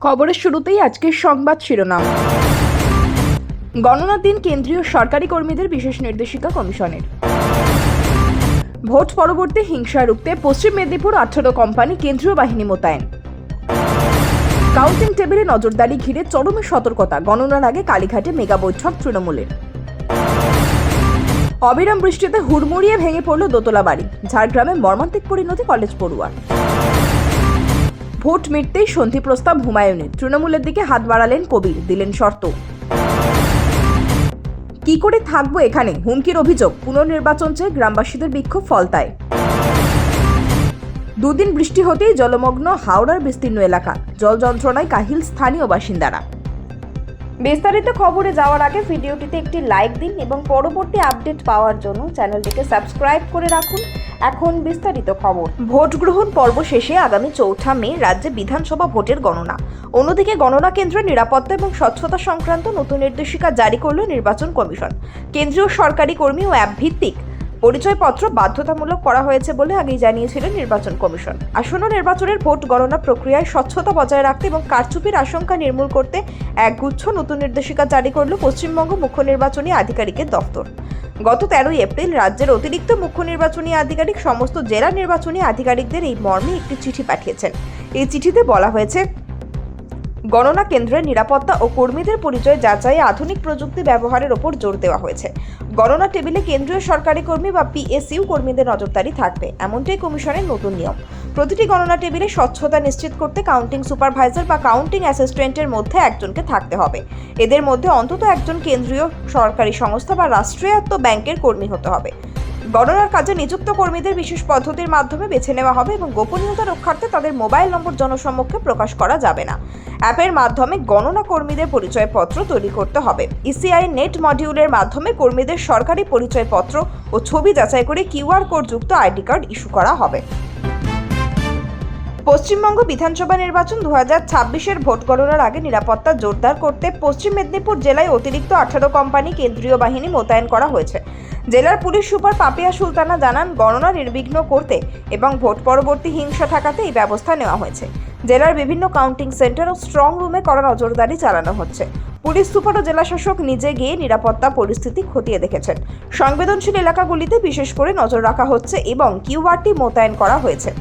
খবরের শুরুতেই আজকের সংবাদ শিরোনাম। গণনার দিন কেন্দ্রীয় সরকারি কর্মীদের বিশেষ নির্দেশিকা কমিশনের। ভোট পরবর্তী হিংসা রুখতে পশ্চিম মেদিনীপুর 18 কোম্পানি কেন্দ্রীয় বাহিনী মোতায়েন। কাউন্টিং টেবিলে নজরদারি ঘিরে চরমে সতর্কতা, গণনার আগে কালীঘাটে মেগা বৈঠক তৃণমূলের। অবিরাম বৃষ্টিতে হুড়মুড়িয়ে ভেঙে পড়ল দোতলা বাড়ি, ঝাড়গ্রামে মর্মান্তিক পরিণতি কলেজ পড়ুয়ার। ভোট মিটতেই সন্ধি প্রস্তাব হুমায়ুনের, তৃণমূলের দিকে হাত বাড়ালেন কবির, দিলেন শর্ত। কি করে থাকবো এখানে, হুমকির অভিযোগ, পুনর্নির্বাচন চেয়ে গ্রামবাসীদের বিক্ষোভ ফলতায়। দুদিন বৃষ্টি হতেই জলমগ্ন হাওড়ার বিস্তীর্ণ এলাকা, জল যন্ত্রণায় কাহিল স্থানীয় বাসিন্দারা। বিস্তারিত খবরে যাওয়ার আগে ভিডিওটিতে একটি লাইক দিন এবং পরবর্তী আপডেট পাওয়ার জন্য চ্যানেলটিকে সাবস্ক্রাইব করে রাখুন। এখন বিস্তারিত খবর। ভোট গ্রহণ পর্ব শেষে আগামী 4 মে রাজ্যে বিধানসভা ভোটের গণনা। অন্যদিকে গণনা কেন্দ্রের নিরাপত্তা এবং স্বচ্ছতা সংক্রান্ত নতুন নির্দেশিকা জারি করল নির্বাচন কমিশন। কেন্দ্রীয় সরকারি কর্মী ও অ্যাপ ভিত্তিক পরিচয়পত্র বাধ্যতামূলক করা হয়েছে বলে আগেই জানিয়েছিলেন নির্বাচন কমিশন। আসন্ন নির্বাচনের ভোট গণনা প্রক্রিয়ায় স্বচ্ছতা বজায় রাখতে এবং কারচুপির আশঙ্কা নির্মূল করতে একগুচ্ছ নতুন নির্দেশিকা জারি করল পশ্চিমবঙ্গ মুখ্য নির্বাচনী আধিকারিকের দফতর। গত 13 এপ্রিল রাজ্যের অতিরিক্ত মুখ্য নির্বাচনী আধিকারিক সমস্ত জেলা নির্বাচনী আধিকারিকদের এই মর্মে একটি চিঠি পাঠিয়েছেন। এই চিঠিতে বলা হয়েছে, গণনা কেন্দ্রের নিরাপত্তা ও কর্মীদের পরিচয় যাচাইয়ে আধুনিক প্রযুক্তি ব্যবহারের ওপর জোর দেওয়া হয়েছে। গণনা টেবিলে কেন্দ্রীয় সরকারি কর্মী বা পিএসইউ কর্মীদের নজরদারি থাকবে, এমনটাই কমিশনের নতুন নিয়ম। প্রতিটি গণনা টেবিলে স্বচ্ছতা নিশ্চিত করতে কাউন্টিং সুপারভাইজার বা কাউন্টিং অ্যাসিস্ট্যান্টের মধ্যে একজনকে থাকতে হবে। এদের মধ্যে অন্তত একজন কেন্দ্রীয় সরকারি সংস্থা বা রাষ্ট্রায়ত্ত ব্যাংকের কর্মী হতে হবে। গণনার কাজে নিযুক্ত কর্মীদের বিশেষ পদ্ধতির মাধ্যমে বেছে নেওয়া হবে এবং গোপনীয়তা রক্ষার্থে তাদের মোবাইল নম্বর জনসম্মুখে প্রকাশ করা যাবে না। অ্যাপের মাধ্যমে গণনা কর্মীদের পরিচয়পত্র তৈরি করতে হবে। ইসিআই নেট মডিউলের মাধ্যমে কর্মীদের সরকারি পরিচয়পত্র ও ছবি যাচাই করে কিউআর কোড যুক্ত আইডি কার্ড ইস্যু করা হবে। পশ্চিমবঙ্গ বিধানসভা নির্বাচন 2026-এর ভোট গণনার আগে নিরাপত্তা জোরদার করতে পশ্চিম মেদিনীপুর জেলায় অতিরিক্ত 18 কোম্পানি কেন্দ্রীয় বাহিনী মোতায়েন করা হয়েছে। জেলার পুলিশ সুপার পাপিয়া সুলতানা জানান, গণনা নির্বিঘ্ন করতে এবং ভোট পরবর্তী হিংসা ঠেকাতে এই ব্যবস্থা নেওয়া হয়েছে। জেলার বিভিন্ন কাউন্টিং সেন্টার ও স্ট্রং রুমে কড়া নজরদারি চালানো হচ্ছে। পুলিশ সুপার ও জেলা শাসক নিজে গিয়ে নিরাপত্তা পরিস্থিতি খতিয়ে দেখেছেন। সংবেদনশীল এলাকাগুলিতে বিশেষ করে নজর রাখা হচ্ছে এবং কিউআরটি মোতায়েন করা হয়েছে।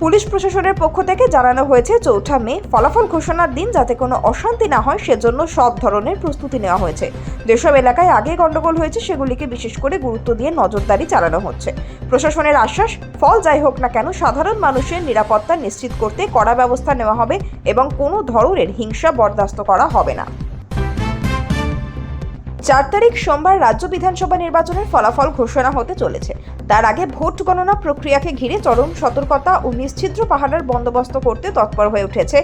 পুলিশ প্রশাসনের পক্ষ থেকে জানানো হয়েছে, 4 মে ফলাফল ঘোষণার দিন যাতে কোনো অশান্তি না হয় সেজন্য সব ধরনের প্রস্তুতি নেওয়া হয়েছে। যেসব এলাকায় আগে গন্ডগোল হয়েছে সেগুলিকে বিশেষ করে গুরুত্ব দিয়ে নজরদারি চালানো হচ্ছে। প্রশাসনের আশ্বাস, ফল যাই হোক না কেন সাধারণ মানুষের নিরাপত্তা নিশ্চিত করতে কড়া ব্যবস্থা নেওয়া হবে এবং কোনো ধরনের হিংসা বরদাস্ত করা হবে না। 4 তারিখ সোমবার রাজ্য বিধানসভা নির্বাচনের ফলাফল ঘোষণা হতে চলেছে। তার আগে ভোট গণনা প্রক্রিয়াকে ঘিরে চরম সতর্কতা ও নিশ্ছিদ্র পাহারার বন্দোবস্ত করতে তৎপর হয়ে উঠেছে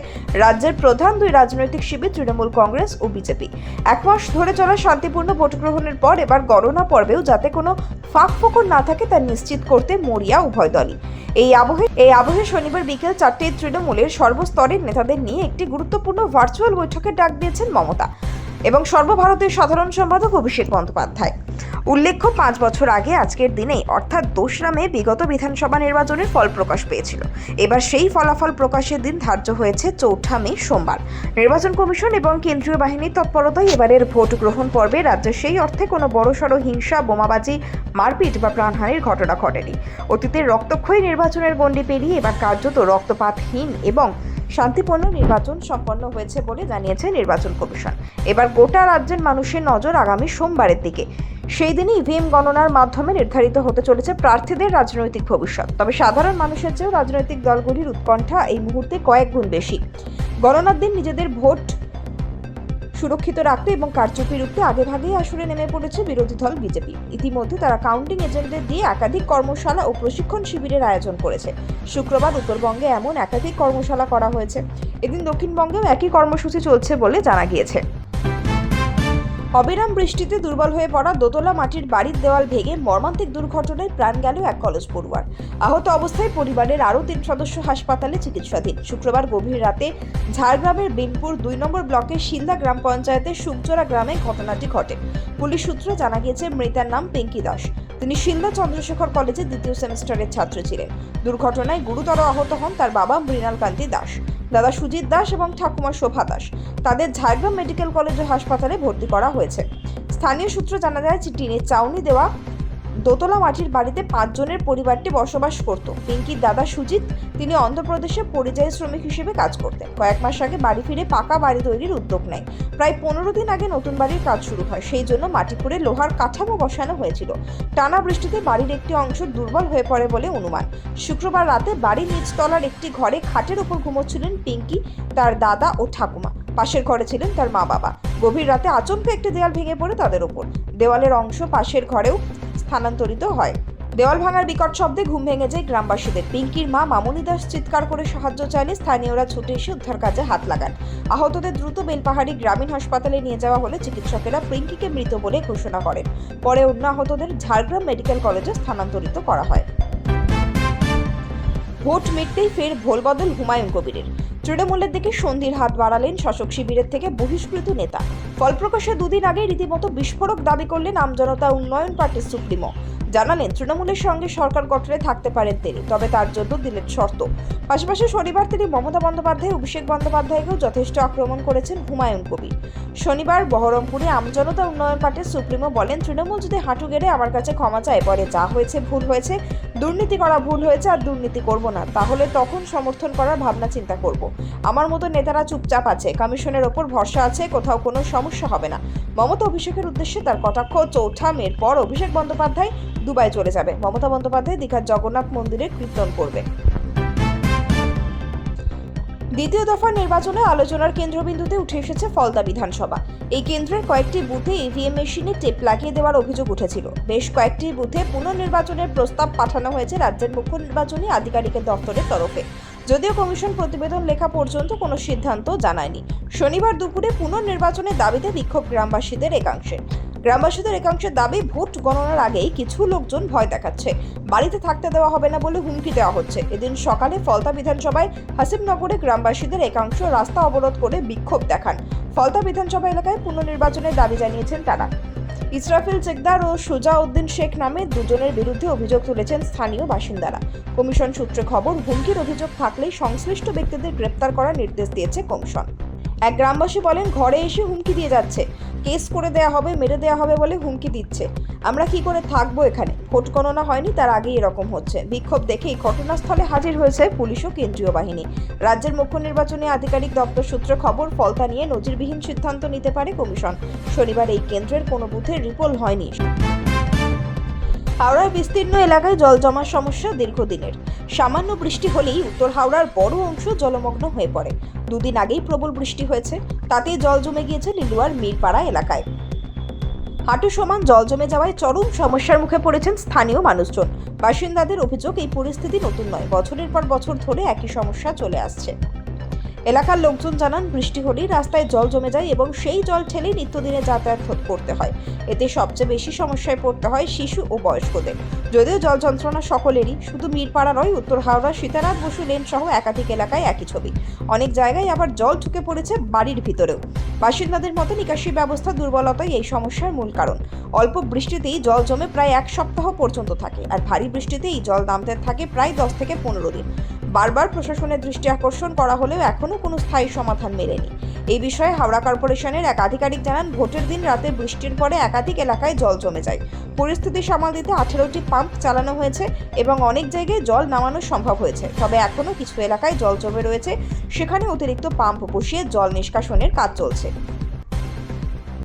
রাজ্যের প্রধান দুই রাজনৈতিক শিবির তৃণমূল কংগ্রেস ও বিজেপি। 1 মাস ধরে চলা শান্তিপূর্ণ ভোট গ্রহণের পর এবার গণনা পর্বেও যাতে কোনো ফাঁকফোকর না থাকে তা নিশ্চিত করতে মরিয়া উভয় দলই। এই আবহে শনিবার বিকেল 4টায় তৃণমূলের সর্বস্তরের নেতাদের নিয়ে একটি গুরুত্বপূর্ণ ভার্চুয়াল বৈঠকের ডাক দিয়েছেন মমতা এবং সর্বভারতীয় সাধারণ সম্পাদক অভিষেক বন্দ্যোপাধ্যায়। উল্লেখ্য, 5 বছর আগে আজকের দিনেই অর্থাৎ 2 মে বিগত বিধানসভা নির্বাচনের ফল প্রকাশ পেয়েছিল। এবার সেই ফলাফল প্রকাশের দিন ধার্য হয়েছে 4 মে সোমবার। নির্বাচন কমিশন এবং কেন্দ্রীয় বাহিনীর তৎপরতায় এবারের ভোট গ্রহণ পর্বে রাজ্যে সেই অর্থে কোনো বড়সড় হিংসা, বোমাবাজি, মারপিট বা প্রাণহানির ঘটনা ঘটেনি। অতীতের রক্তক্ষয়ী নির্বাচনের গণ্ডি পেরিয়ে এবার কার্যত রক্তপাতহীন এবং শান্তিপূর্ণ নির্বাচন সম্পন্ন হয়েছে বলে জানিয়েছে নির্বাচন কমিশন। এবার গোটা রাজ্যের মানুষের নজর আগামী সোমবারের দিকে। সেই দিনই ইভিএম গণনার মাধ্যমে নির্ধারিত হতে চলেছে প্রার্থীদের রাজনৈতিক ভবিষ্যৎ। তবে সাধারণ মানুষের চেয়েও রাজনৈতিক দলগুলির উৎকণ্ঠা এই মুহূর্তে কয়েক গুণ বেশি। গণনার দিন নিজেদের ভোট সুরক্ষিত রাখতে এবং কারচুপি রুখতে আগেভাগেই আসরে নেমে পড়েছে বিরোধী দল বিজেপি। ইতিমধ্যে তারা কাউন্টিং এজেন্টদের দিয়ে একাধিক কর্মশালা ও প্রশিক্ষণ শিবিরের আয়োজন করেছে। শুক্রবার উত্তরবঙ্গে এমন একাধিক কর্মশালা করা হয়েছে। এদিন দক্ষিণবঙ্গেও একই কর্মসূচি চলছে বলে জানা গিয়েছে। অবিরাম বৃষ্টিতে দুর্বল হয়ে পড়া দোতলা মাটির বাড়ির দেওয়াল ভেঙে মর্মান্তিক দুর্ঘটনায় প্রাণ গেল এক কলেজ পড়ুয়ার। আহত অবস্থায় পরিবারের আরও 3 সদস্য হাসপাতালে চিকিৎসাধীন। শুক্রবার গভীর রাতে ঝাড়গ্রামের বিনপুর 2 নম্বর ব্লকের শিলদা গ্রাম পঞ্চায়েতের সুকজোড়া গ্রামে ঘটনাটি ঘটে। পুলিশ সূত্রে জানা গিয়েছে, মৃতার নাম পিঙ্কি দাস। তিনি শিলদা চন্দ্রশেখর কলেজে 2য় সেমিস্টারের ছাত্র ছিলেন। দুর্ঘটনায় গুরুতর আহত হন তার বাবা মৃণাল কান্তি দাস। দাদা সুজিত দাস এবং ঠাকুমা শোভা দাস। তাদের ঝাড়গ্রাম মেডিকেল কলেজ ও হাসপাতালে ভর্তি করা হয়েছে। স্থানীয় সূত্রে জানা যায় যে টিনের চাউনি দেওয়া দোতলা মাটির বাড়িতে 5 জনের পরিবারটি বসবাস করত। পিঙ্কির দাদা সুজিত, তিনি অন্ধ্রপ্রদেশে পরিযায়ী শ্রমিক হিসেবে কাজ করতেন। কয়েক মাস আগে বাড়ি ফিরে পাকা বাড়ি তৈরির উদ্যোগ নেয়। প্রায় 15 দিন আগে নতুন বাড়ির কাজ শুরু হয়। সেই জন্য মাটি খুঁড়ে লোহার কাঠামো বসানো হয়েছিল। টানা বৃষ্টিতে বাড়ির একটি অংশ দুর্বল হয়ে পড়ে বলে অনুমান। শুক্রবার রাতে বাড়ির নিচতলার একটি ঘরে খাটের ওপর ঘুমোচ্ছিলেন পিঙ্কি, তার দাদা ও ঠাকুমা। পাশের ঘরে ছিলেন তার মা বাবা। গভীর রাতে আচমকে একটি দেয়াল ভেঙে পড়ে তাদের ওপর। দেওয়ালের অংশ পাশের ঘরেও স্থানান্তরিত হয়। দেওয়াল ভাঙার বিকট শব্দে ঘুম ভেঙে যায় গ্রামবাসীদের। পিঙ্কির মা মামনি দাস চিৎকার করে সাহায্য চাইলে স্থানীয়রা ছুটে এসে উদ্ধার কাজে হাত লাগান। আহতদের দ্রুত বেলপাহাড়ি গ্রামীণ হাসপাতালে নিয়ে যাওয়া হলে চিকিৎসকেরা পিঙ্কিকে মৃত বলে ঘোষণা করেন। পরে অন্য আহতদের ঝাড়গ্রাম মেডিকেল কলেজে স্থানান্তরিত করা হয়। ভোট মিটতেই ফের ভোলবদল হুমায়ুন কবিরের। তৃণমূলের দিকে সন্ধির হাত বাড়ালেন শাসক শিবিরের থেকে বহিষ্কৃত নেতা। ফলপ্রকাশে দুদিন আগে রীতিমতো বিস্ফোরক দাবি করলেন আমজনতা উন্নয়ন পার্টির সুপ্রিমো। জানালেন তৃণমূলের সঙ্গে সরকার গঠনে থাকতে পারেন তিনি, তবে তার জন্য দিলেন শর্ত। পাশাপাশি শনিবার তিনি মমতা বন্দ্যোপাধ্যায়, অভিষেক বন্দ্যোপাধ্যায়কেও যথেষ্ট আক্রমণ করেছেন হুমায়ুন কবির। শনিবার বহরমপুরে আমজনতা উন্নয়ন পার্টির সুপ্রিমো বলেন, তৃণমূল যদি হাঁটু গেড়ে আমার কাছে ক্ষমা চায়, পরে যা হয়েছে ভুল হয়েছে, দুর্নীতি করা ভুল হয়েছে, আর দুর্নীতি করব না, তাহলে তখন সমর্থন করার ভাবনা চিন্তা করব। আমার মতো নেতারা চুপচাপ আছে, কমিশনের ওপর ভরসা আছে, কোথাও কোনো সমস্যা হবে না। মমতা অভিষেকের উদ্দেশ্যে তার কটাক্ষ। চৌঠা মের পর অভিষেক বন্দ্যোপাধ্যায় দুবাই চলে যাবে। মমতা বন্দ্যোপাধ্যায় দীঘার জগন্নাথ মন্দিরে কীর্তন করবে। দ্বিতীয় দফার নির্বাচনে আলোচনার কেন্দ্রবিন্দুতে উঠে এসেছে ফলতা বিধানসভা। এই কেন্দ্রের কয়েকটি বুথে ইভিএম মেশিনে টেপ লাগিয়ে দেওয়ার অভিযোগ উঠেছিল। বেশ কয়েকটি বুথে পুনর্নির্বাচনের প্রস্তাব পাঠানো হয়েছে রাজ্যের মুখ্য নির্বাচনী আধিকারিকের দপ্তরের তরফে। যদিও কমিশন প্রতিবেদন লেখা পর্যন্ত কোনো সিদ্ধান্ত জানায়নি। শনিবার দুপুরে পুনর্নির্বাচনের দাবিতে বিক্ষোভ গ্রামবাসীদের একাংশের দাবি, ভোট গণনার আগেই কিছু লোকজন ভয় দেখাচ্ছে, বাড়িতে থাকতে দেওয়া হবে না বলে হুমকি দেওয়া হচ্ছে। এদিন সকালে ফলতা বিধানসভায় হাসিমনগরে গ্রামবাসীদের একাংশ রাস্তা অবরোধ করে বিক্ষোভ দেখান। ফলতা বিধানসভা এলাকায় পুনর্নির্বাচনের দাবি জানিয়েছেন তারা। ইসরাফিল চেকদার ও সুজাউদ্দিন শেখ নামে দুজনের বিরুদ্ধে অভিযোগ তুলেছেন স্থানীয় বাসিন্দারা। কমিশন সূত্রে খবর, হুমকির অভিযোগ থাকলেই সংশ্লিষ্ট ব্যক্তিদের গ্রেপ্তার করার নির্দেশ দিয়েছে কমিশন। এক গ্রামবাসী বলেন, ঘরে এসে হুমকি দিয়ে যাচ্ছে, কেস করে দেয়া হবে, মেরে দেয়া হবে বলে হুমকি দিচ্ছে। আমরা কি করে থাকবো এখানে? ভোট গণনা হয়নি, তার আগেই এরকম হচ্ছে। বিক্ষোভ দেখেই ঘটনাস্থলে হাজির হয়েছে পুলিশ ও কেন্দ্রীয় বাহিনী। রাজ্যের মুখ্য নির্বাচনী আধিকারিক দপ্তর সূত্রে খবর, ফলতা নিয়ে নজিরবিহীন সিদ্ধান্ত নিতে পারে কমিশন। শনিবার এই কেন্দ্রের কোনো বুথে রিপোল হয়নি। হাওড়ার বিস্তীর্ণ এলাকায় জল জমার সমস্যা দীর্ঘদিনের। সামান্য বৃষ্টি হলেই উত্তর হাওড়ার বড় অংশ জলমগ্ন হয়ে পড়ে। দুদিন আগেই প্রবল বৃষ্টি হয়েছে, তাতে জল জমে গিয়েছে লিলুয়ার মিরপাড়া এলাকায়। হাঁটু সমান জল জমে যাওয়ায় চরম সমস্যার মুখে পড়েছেন স্থানীয় মানুষজন। বাসিন্দাদের অভিযোগ, এই পরিস্থিতি নতুন নয়, বছরের পর বছর ধরে একই সমস্যা চলে আসছে। এলাকার লোকজন জানান, বৃষ্টি হলেই রাস্তায় জল জমে যায় এবং সেই জল ঠেলে নিত্যদিনে যাতায়াত করতে হয়। এতে সবচেয়ে বেশি সমস্যায় পড়তে হয় শিশু ও বয়স্কদের। যদিও জল যন্ত্রণা সকলেরই, শুধু মিরপাড়া নয়, উত্তর হাওড়া সীতানাথ বসু লেন সহ একাধিক এলাকায় একই ছবি। অনেক জায়গায় আবার জল ঢুকে পড়েছে বাড়ির ভিতরেও। বাসিন্দাদের মতো নিকাশি ব্যবস্থা দুর্বলতাই এই সমস্যার মূল কারণ। অল্প বৃষ্টিতেই জল জমে প্রায় 1 সপ্তাহ পর্যন্ত থাকে, আর ভারী বৃষ্টিতেই জল নামতে থাকে প্রায় 10 থেকে 15 দিন। বারবার প্রশাসনের দৃষ্টি আকর্ষণ করা হলেও এখনও কোনো স্থায়ী সমাধান মেলেনি। এই বিষয়ে হাওড়া কর্পোরেশনের এক আধিকারিক জানান, ভোটের দিন রাতে বৃষ্টির পরে একাধিক এলাকায় জল জমে যায়। পরিস্থিতি সামাল দিতে 18টি পাম্প চালানো হয়েছে এবং অনেক জায়গায় জল নামানো সম্ভব হয়েছে। তবে এখনও কিছু এলাকায় জল জমে রয়েছে, সেখানে অতিরিক্ত পাম্প বসিয়ে জল নিষ্কাশনের কাজ চলছে।